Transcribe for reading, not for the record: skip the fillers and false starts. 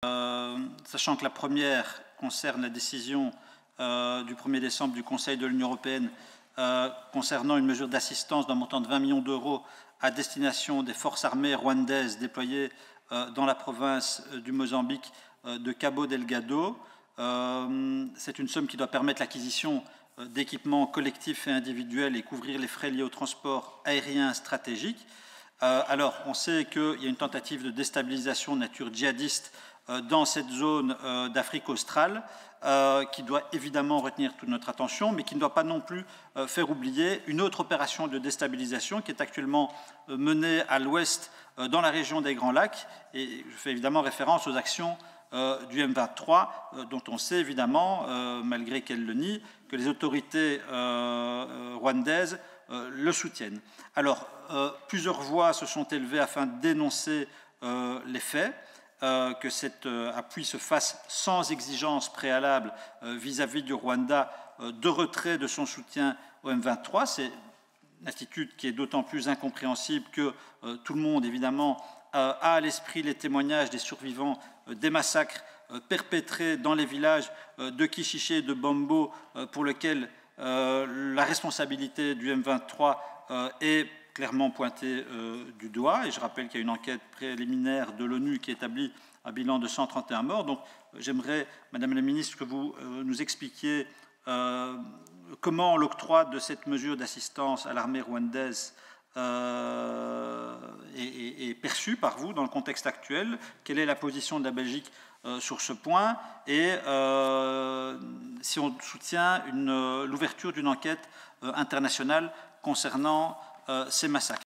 Sachant que la première concerne la décision du 1er décembre du Conseil de l'Union européenne concernant une mesure d'assistance d'un montant de 20 millions d'euros à destination des forces armées rwandaises déployées dans la province du Mozambique de Cabo Delgado. C'est une somme qui doit permettre l'acquisition d'équipements collectifs et individuels et couvrir les frais liés au transport aérien stratégique. Alors, on sait qu'il y a une tentative de déstabilisation de nature djihadiste dans cette zone d'Afrique australe qui doit évidemment retenir toute notre attention, mais qui ne doit pas non plus faire oublier une autre opération de déstabilisation qui est actuellement menée à l'ouest dans la région des Grands Lacs. Et je fais évidemment référence aux actions du M23, dont on sait évidemment, malgré qu'elle le nie, que les autorités rwandaises le soutiennent. Alors, plusieurs voix se sont élevées afin de dénoncer les faits, que cet appui se fasse sans exigence préalable vis-à-vis du Rwanda de retrait de son soutien au M23. C'est une attitude qui est d'autant plus incompréhensible que tout le monde, évidemment, a à l'esprit les témoignages des survivants des massacres perpétrés dans les villages de Kishiché et de Bombo, pour lesquels la responsabilité du M23 est clairement pointée du doigt. Et je rappelle qu'il y a une enquête préliminaire de l'ONU qui établit un bilan de 131 morts. Donc j'aimerais, Madame la Ministre, que vous nous expliquiez comment l'octroi de cette mesure d'assistance à l'armée rwandaise est perçu par vous dans le contexte actuel, quelle est la position de la Belgique sur ce point, et si on soutient l'ouverture d'une enquête internationale concernant ces massacres.